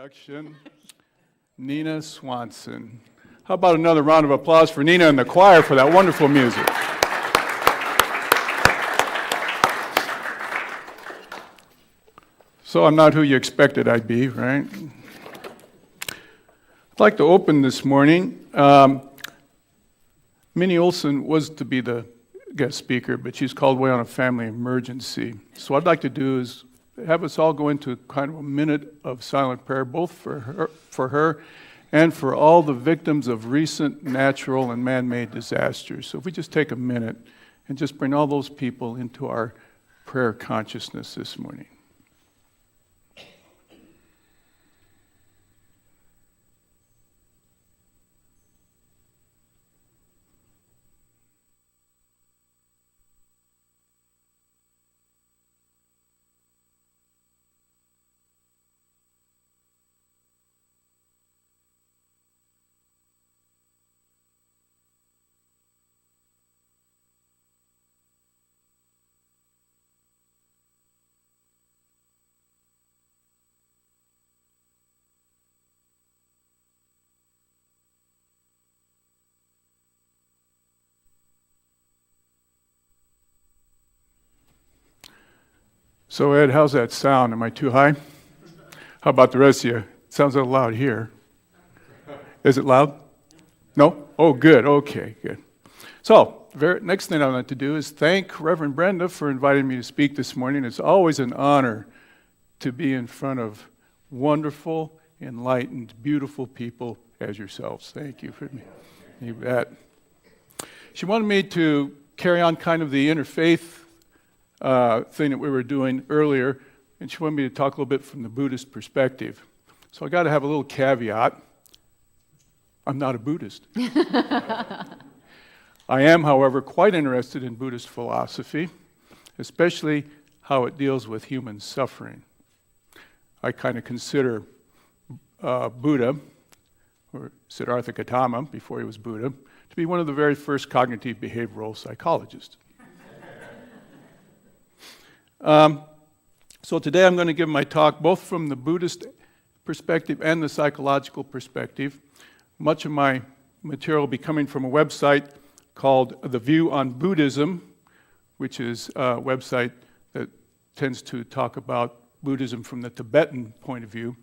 introduction, Nina Swanson. How about another round of applause for Nina and the choir for that wonderful music? So I'm not who you expected I'd be, right? I'd like to open this morning. Minnie Olson was to be the guest speaker, but she's called away on a family emergency. So what I'd like to do is have us all go into kind of a minute of silent prayer, both for her and for all the victims of recent natural and man-made disasters. So if we just take a minute and just bring all those people into our prayer consciousness this morning. So Ed, how's that sound? Am I too high? How about the rest of you? It sounds a little loud here. Is it loud? No? Oh, good. Okay, good. So, next thing I want to do is thank Reverend Brenda for inviting me to speak this morning. It's always an honor to be in front of wonderful, enlightened, beautiful people as yourselves. Thank you for me. You bet. She wanted me to carry on kind of the interfaith thing that we were doing earlier, and she wanted me to talk a little bit from the Buddhist perspective. So I got to have a little caveat. I'm not a Buddhist. I am, however, quite interested in Buddhist philosophy, especially how it deals with human suffering. I kind of consider Buddha, or Siddhartha Gautama, before he was Buddha, to be one of the very first cognitive behavioral psychologists. So today I'm going to give my talk both from the Buddhist perspective and the psychological perspective. Much of my material will be coming from a website called The View on Buddhism, which is a website that tends to talk about Buddhism from the Tibetan point of view,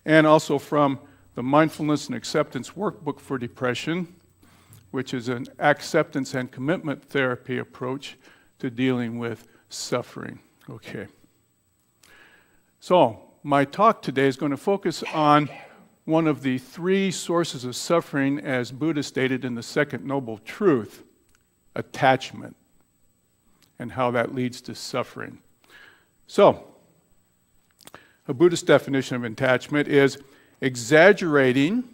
and also from the Mindfulness and Acceptance Workbook for Depression, which is an acceptance and commitment therapy approach to dealing with suffering. Okay. So, my talk today is going to focus on one of the three sources of suffering as Buddha stated in the Second Noble Truth, attachment, and how that leads to suffering. So, a Buddhist definition of attachment is exaggerated,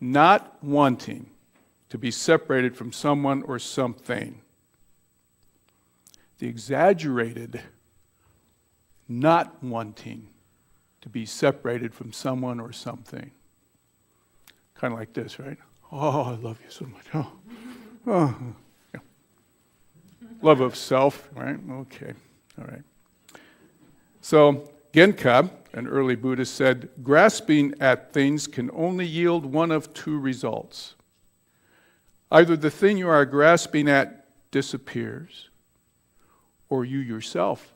not wanting to be separated from someone or something. The exaggerated not wanting to be separated from someone or something. Kind of like this, right? Oh, I love you so much. Oh. Yeah. Love of self, right? Okay, all right. So, Genka, an early Buddhist, said, grasping at things can only yield one of two results. Either the thing you are grasping at disappears, or you yourself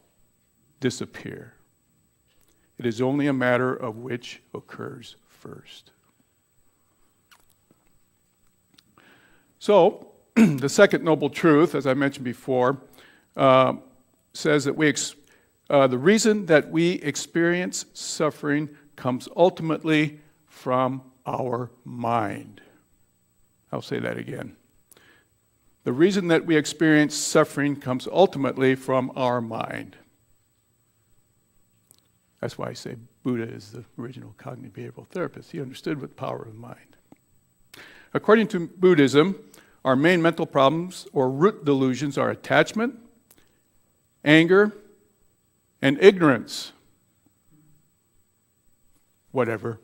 disappear. It is only a matter of which occurs first. So, the Second Noble Truth, as I mentioned before, says that the reason that we experience suffering comes ultimately from our mind. I'll say that again. The reason that we experience suffering comes ultimately from our mind. That's why I say Buddha is the original cognitive behavioral therapist. He understood the power of mind. According to Buddhism, our main mental problems or root delusions are attachment, anger, and ignorance. Whatever.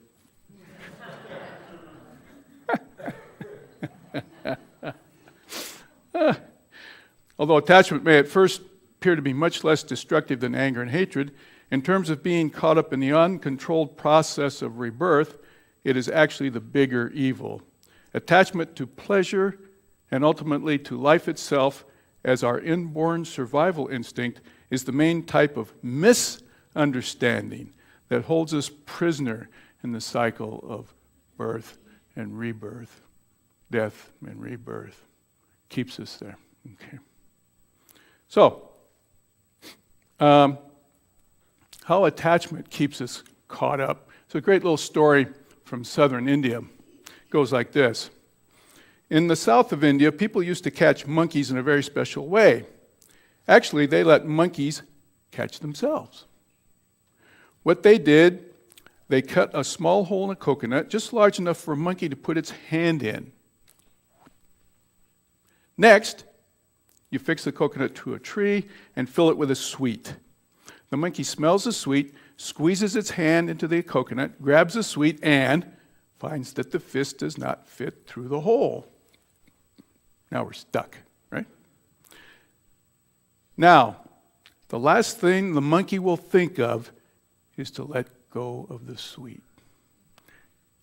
Although attachment may at first appear to be much less destructive than anger and hatred, In terms of being caught up in the uncontrolled process of rebirth, it is actually the bigger evil. Attachment to pleasure and ultimately to life itself as our inborn survival instinct is the main type of misunderstanding that holds us prisoner in the cycle of birth and rebirth, death and rebirth. Keeps us there. Okay. So, how attachment keeps us caught up. It's a great little story from southern India. It goes like this. In the south of India, people used to catch monkeys in a very special way. Actually, they let monkeys catch themselves. What they did, they cut a small hole in a coconut, just large enough for a monkey to put its hand in. Next, you fix the coconut to a tree and fill it with a sweet. The monkey smells the sweet, squeezes its hand into the coconut, grabs the sweet, and finds that the fist does not fit through the hole. Now we're stuck, right? Now, the last thing the monkey will think of is to let go of the sweet,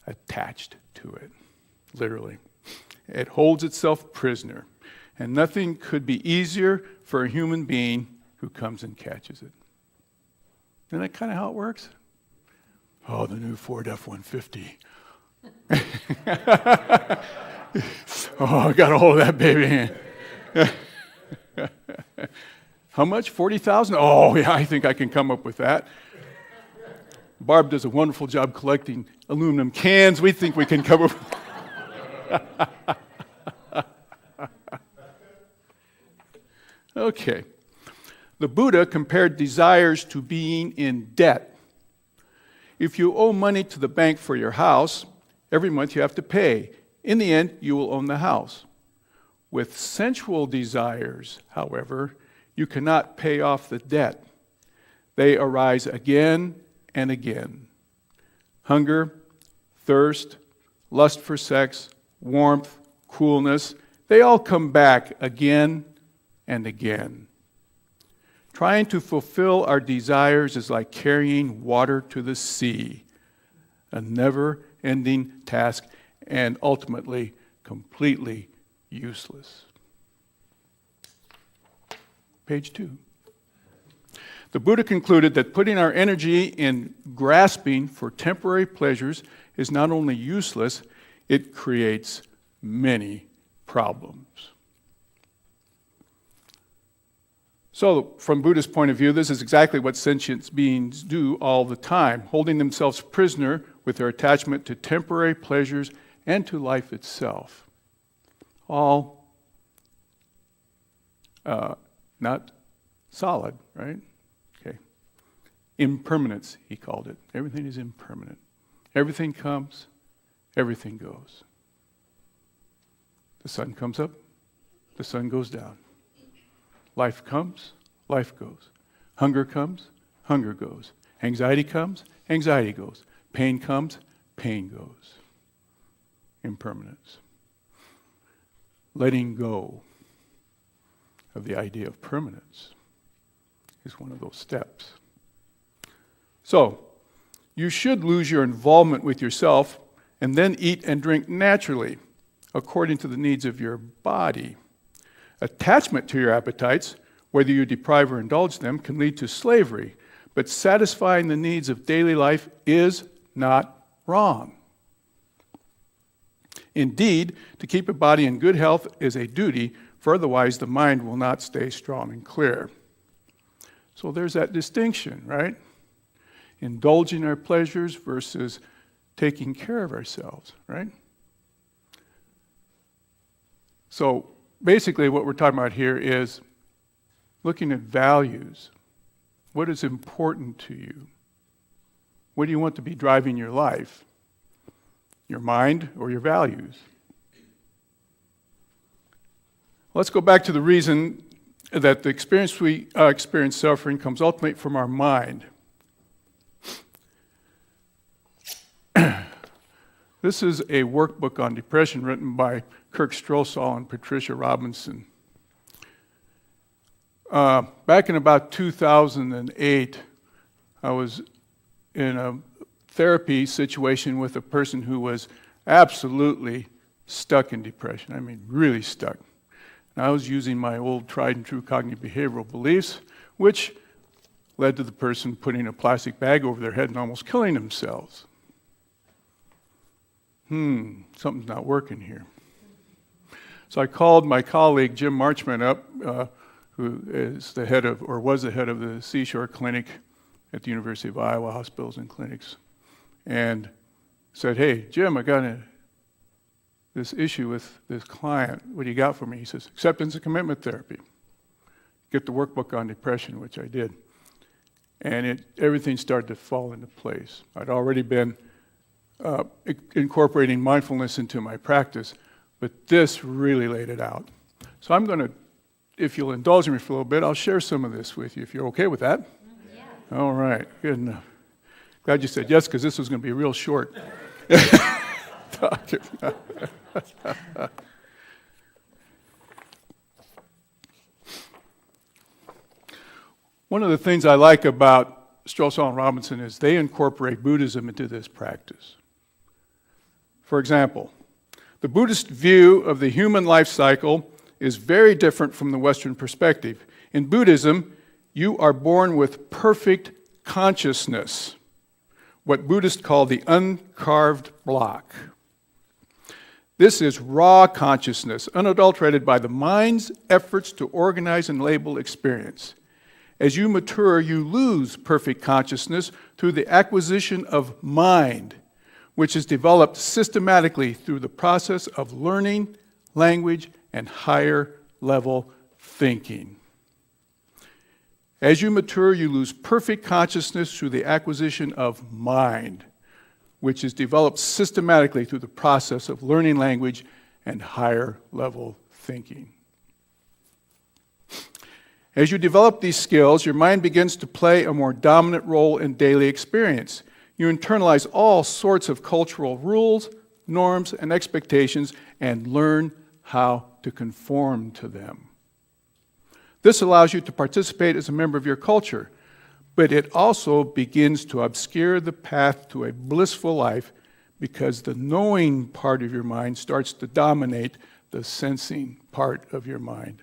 attached to it, literally. It holds itself prisoner, and nothing could be easier for a human being who comes and catches it. Isn't that kind of how it works? Oh, the new Ford F-150. Oh, I got a hold of that baby. How much? $40,000? Oh, yeah, I think I can come up with that. Barb does a wonderful job collecting aluminum cans. We think we can come up with... Okay. The Buddha compared desires to being in debt. If you owe money to the bank for your house, every month you have to pay. In the end, you will own the house. With sensual desires, however, you cannot pay off the debt. They arise again and again. Hunger, thirst, lust for sex, warmth, coolness, they all come back again and again. Trying to fulfill our desires is like carrying water to the sea, a never-ending task and ultimately completely useless. Page 2. The Buddha concluded that putting our energy in grasping for temporary pleasures is not only useless, it creates many problems. So, from Buddha's point of view, this is exactly what sentient beings do all the time, holding themselves prisoner with their attachment to temporary pleasures and to life itself. All not solid, right? Okay. Impermanence, he called it. Everything is impermanent. Everything comes, everything goes. The sun comes up, the sun goes down. Life comes, life goes. Hunger comes, hunger goes. Anxiety comes, anxiety goes. Pain comes, pain goes. Impermanence. Letting go of the idea of permanence is one of those steps. So, you should lose your involvement with yourself and then eat and drink naturally, according to the needs of your body. Attachment to your appetites, whether you deprive or indulge them, can lead to slavery, but satisfying the needs of daily life is not wrong. Indeed, to keep a body in good health is a duty, for otherwise the mind will not stay strong and clear. So there's that distinction, right? Indulging our pleasures versus taking care of ourselves, right? So basically what we're talking about here is looking at values. What is important to you? What do you want to be driving your life? Your mind or your values? Let's go back to the reason that the experience we experience suffering comes ultimately from our mind. This is a workbook on depression written by Kirk Strosahl and Patricia Robinson. Back in about 2008, I was in a therapy situation with a person who was absolutely stuck in depression. I mean, really stuck. And I was using my old tried and true cognitive behavioral beliefs, which led to the person putting a plastic bag over their head and almost killing themselves. Something's not working here. So I called my colleague Jim Marchman up, who is the head of, or was the head of the Seashore Clinic at the University of Iowa Hospitals and Clinics, and said, "Hey, Jim, I got this issue with this client. What do you got for me?" He says, "Acceptance and commitment therapy. Get the workbook on depression," which I did. And everything started to fall into place. I'd already been incorporating mindfulness into my practice, but this really laid it out. So I'm going to, if you'll indulge me for a little bit, I'll share some of this with you, if you're okay with that. Yeah. All right, good enough. Glad you said yes, because this was going to be real short. One of the things I like about Strossel and Robinson is they incorporate Buddhism into this practice. For example, the Buddhist view of the human life cycle is very different from the Western perspective. In Buddhism, you are born with perfect consciousness, what Buddhists call the uncarved block. This is raw consciousness, unadulterated by the mind's efforts to organize and label experience. As you mature, you lose perfect consciousness through the acquisition of mind, which is developed systematically through the process of learning, language, and higher level thinking. As you mature, you lose perfect consciousness through the acquisition of mind, which is developed systematically through the process of learning language and higher level thinking. As you develop these skills, your mind begins to play a more dominant role in daily experience. You internalize all sorts of cultural rules, norms, and expectations and learn how to conform to them. This allows you to participate as a member of your culture, but it also begins to obscure the path to a blissful life because the knowing part of your mind starts to dominate the sensing part of your mind.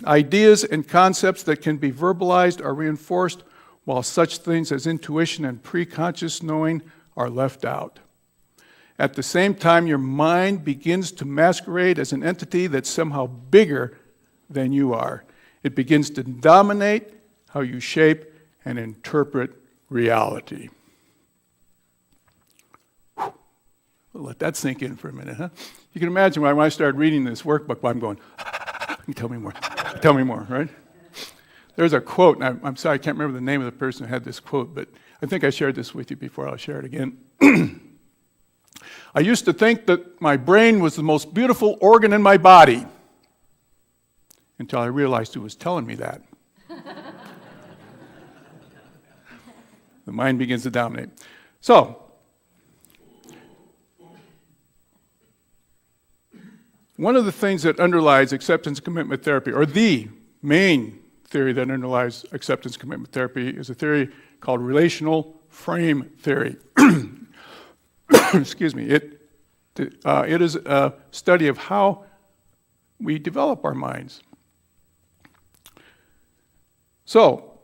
Ideas and concepts that can be verbalized are reinforced, while such things as intuition and preconscious knowing are left out. At the same time, your mind begins to masquerade as an entity that's somehow bigger than you are. It begins to dominate how you shape and interpret reality. We'll let that sink in for a minute, huh? You can imagine when I started reading this workbook, I'm going, tell me more, right? There's a quote, and I'm sorry, I can't remember the name of the person who had this quote, but I think I shared this with you before. I'll share it again. I used to think that my brain was the most beautiful organ in my body until I realized who was telling me that. The mind begins to dominate. So, one of the things that underlies acceptance commitment therapy, or the main theory that underlies acceptance commitment therapy, is a theory called relational frame theory. Excuse me. It is a study of how we develop our minds. So,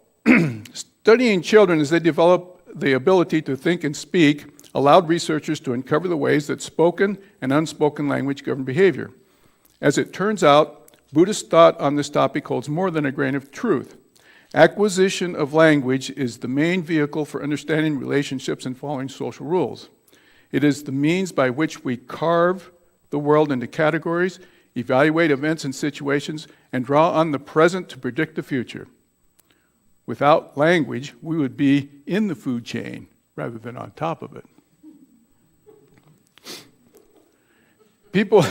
studying children as they develop the ability to think and speak allowed researchers to uncover the ways that spoken and unspoken language govern behavior. As it turns out, Buddhist thought on this topic holds more than a grain of truth. Acquisition of language is the main vehicle for understanding relationships and following social rules. It is the means by which we carve the world into categories, evaluate events and situations, and draw on the present to predict the future. Without language, we would be in the food chain rather than on top of it. People,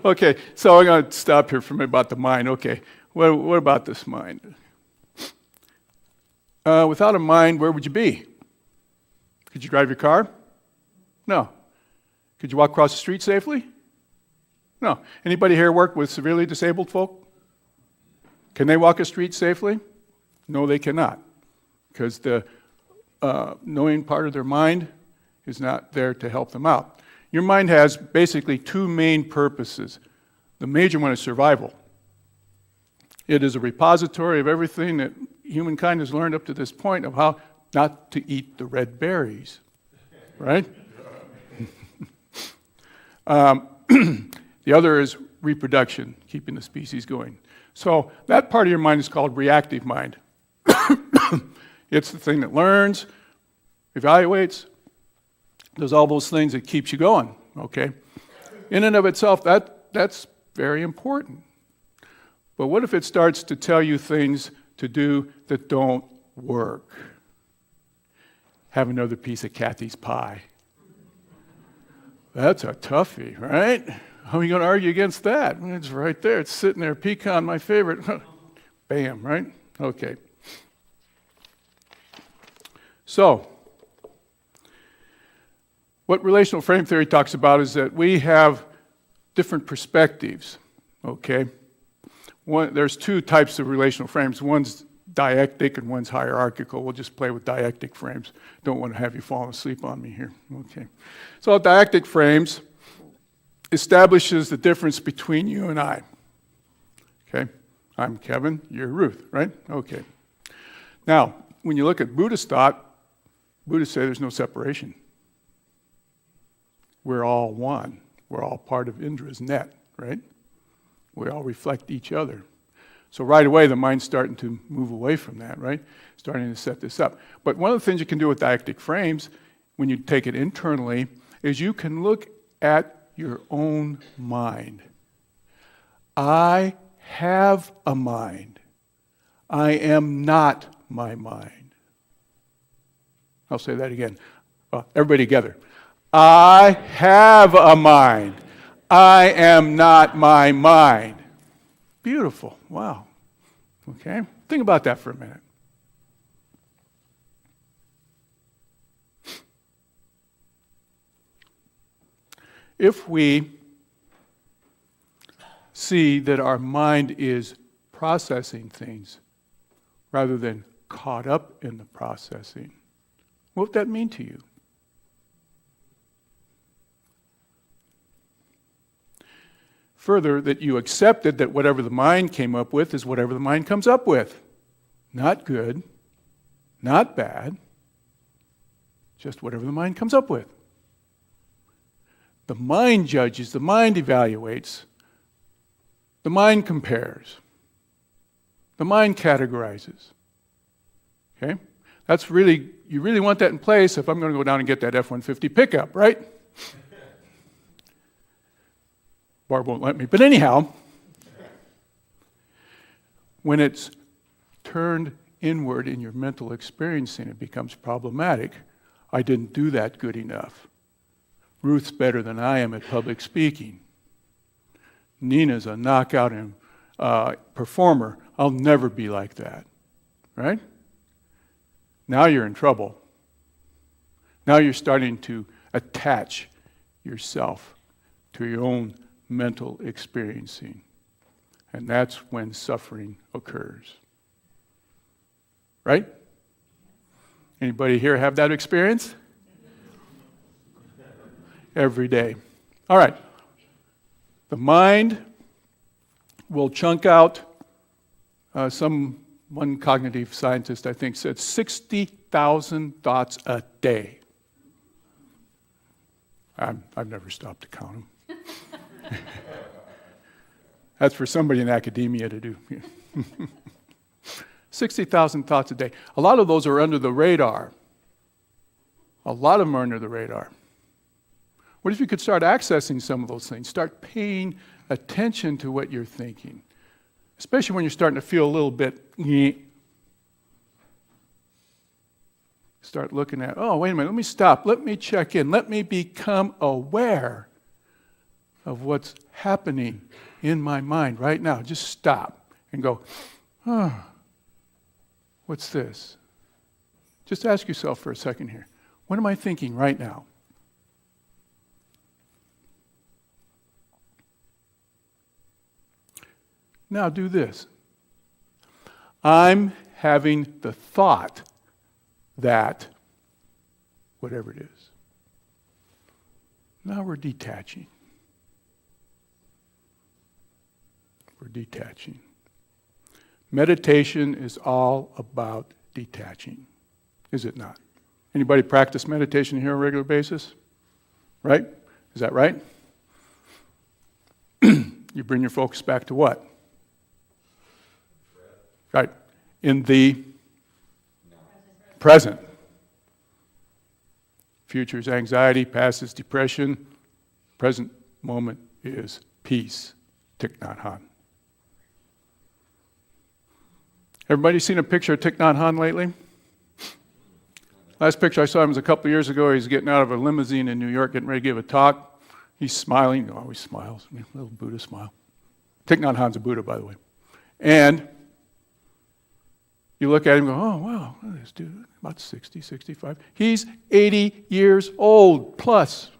okay, so I'm going to stop here for a minute about the mind. Okay, what about this mind? Without a mind, where would you be? Could you drive your car? No. Could you walk across the street safely? No. Anybody here work with severely disabled folk? Can they walk a street safely? No, they cannot. because the knowing part of their mind is not there to help them out. Your mind has basically two main purposes. The major one is survival. It is a repository of everything that humankind has learned up to this point of how not to eat the red berries, right? The other is reproduction, keeping the species going. So that part of your mind is called reactive mind. It's the thing that learns, evaluates, does all those things that keeps you going, okay? In and of itself, that's very important. But what if it starts to tell you things to do that don't work? Have another piece of Kathy's pie. That's a toughie, right? How are you going to argue against that? It's right there. It's sitting there. Pecan, my favorite. Bam, right? Okay. So, what relational frame theory talks about is that we have different perspectives, okay? There's two types of relational frames. One's dialectic and one's hierarchical. We'll just play with dialectic frames. Don't want to have you fall asleep on me here. Okay. So dialectic frames establishes the difference between you and I. Okay. I'm Kevin, you're Ruth, right? Okay. Now, when you look at Buddhist thought, Buddhists say there's no separation. We're all one. We're all part of Indra's net, right? We all reflect each other. So right away, the mind's starting to move away from that, right? Starting to set this up. But one of the things you can do with dialectic frames, when you take it internally, is you can look at your own mind. I have a mind. I am not my mind. I'll say that again. Everybody together. I have a mind. I am not my mind. Beautiful. Wow. Okay. Think about that for a minute. If we see that our mind is processing things rather than caught up in the processing, what would that mean to you? Further, that you accepted that whatever the mind came up with is whatever the mind comes up with. Not good, not bad, just whatever the mind comes up with. The mind judges, the mind evaluates, the mind compares, the mind categorizes. Okay? That's really, you really want that in place if I'm going to go down and get that F-150 pickup, right? Barb won't let me. But anyhow, when it's turned inward in your mental experiencing, it becomes problematic. I didn't do that good enough. Ruth's better than I am at public speaking. Nina's a knockout performer. I'll never be like that. Right? Now you're in trouble. Now you're starting to attach yourself to your own mental experiencing. And that's when suffering occurs. Right? Anybody here have that experience? Every day. All right. The mind will chunk out, one cognitive scientist, I think, said 60,000 thoughts a day. I've never stopped to count them. That's for somebody in academia to do. 60,000 thoughts a day. A lot of those are under the radar. A lot of them are under the radar. What if you could start accessing some of those things? Start paying attention to what you're thinking, especially when you're starting to feel a little bit. Start looking at, oh, wait a minute, let me stop. Let me check in. Let me become aware of what's happening in my mind right now. Just stop and go, what's this? Just ask yourself for a second here. What am I thinking right now? Now do this. I'm having the thought that, whatever it is. Now we're detaching. We're detaching. Meditation is all about detaching, is it not? Anybody practice meditation here on a regular basis? Right? Is that right? You bring your focus back to what? Right. In the present. Future is anxiety, past is depression, present moment is peace. Thich Nhat Hanh. Everybody seen a picture of Thich Nhat Hanh lately? Last picture I saw him was a couple of years ago. He's getting out of a limousine in New York, getting ready to give a talk. He's smiling. He always smiles. A little Buddha smile. Thich Nhat Hanh's a Buddha, by the way. And you look at him and go, oh, wow, this dude, about 60, 65. He's 80 years old plus.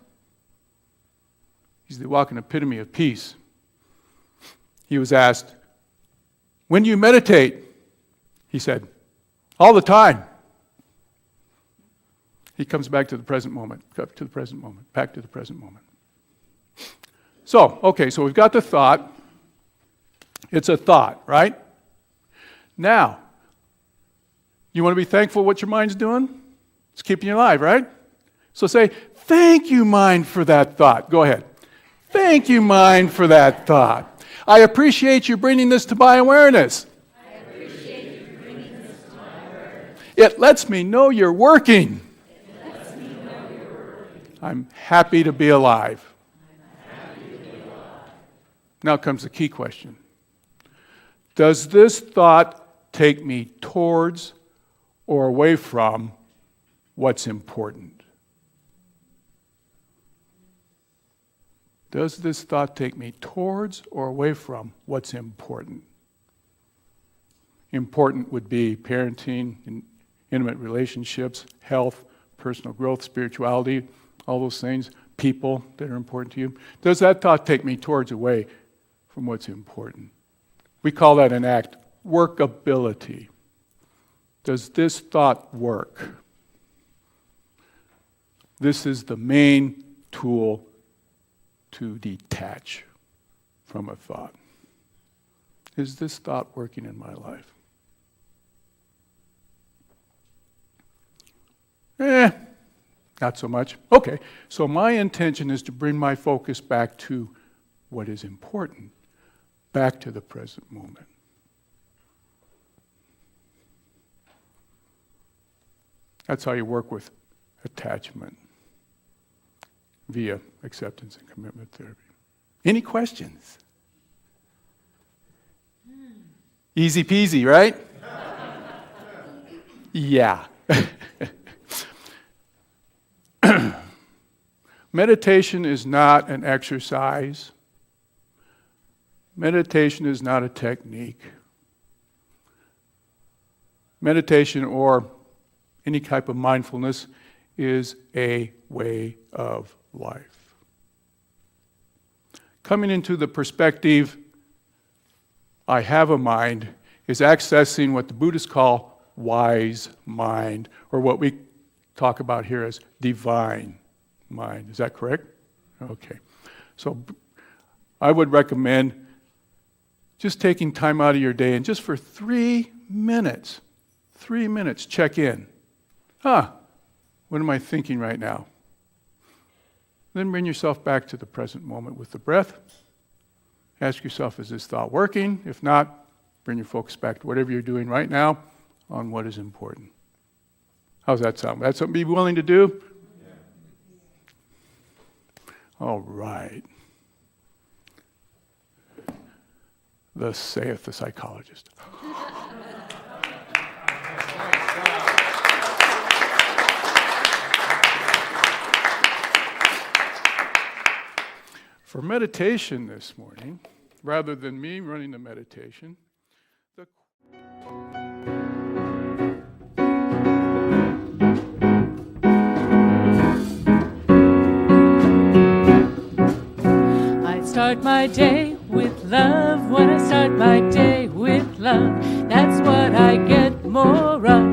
He's the walking epitome of peace. He was asked, when do you meditate? He said, all the time. He comes back to the present moment, back to the present moment. So we've got the thought. It's a thought, right? Now, you want to be thankful what your mind's doing? It's keeping you alive, right? So say, thank you, mind, for that thought. Go ahead. Thank you, mind, for that thought. I appreciate you bringing this to my awareness. It lets me know you're working. I'm happy to be alive. Now comes the key question. Does this thought take me towards or away from what's important? Does this thought take me towards or away from what's important? Important would be parenting, intimate relationships, health, personal growth, spirituality, all those things, people that are important to you. Does that thought take me towards or away from what's important? We call that an act, workability. Does this thought work? This is the main tool to detach from a thought. Is this thought working in my life? Not so much. Okay, so my intention is to bring my focus back to what is important, back to the present moment. That's how you work with attachment via acceptance and commitment therapy. Any questions? Easy peasy, right? Yeah. Meditation is not an exercise. Meditation is not a technique. Meditation or any type of mindfulness is a way of life. Coming into the perspective, I have a mind, is accessing what the Buddhists call wise mind, or what we talk about here as divine mind. Is that correct? Okay. So I would recommend just taking time out of your day and just for 3 minutes, check in. What am I thinking right now? Then bring yourself back to the present moment with the breath. Ask yourself, is this thought working? If not, bring your focus back to whatever you're doing right now on what is important. How's that sound? That's something you'd be willing to do? Yeah. All right. Thus saith the psychologist. For meditation this morning, rather than me running the meditation, I start my day with love. When I start my day with love, that's what I get more of.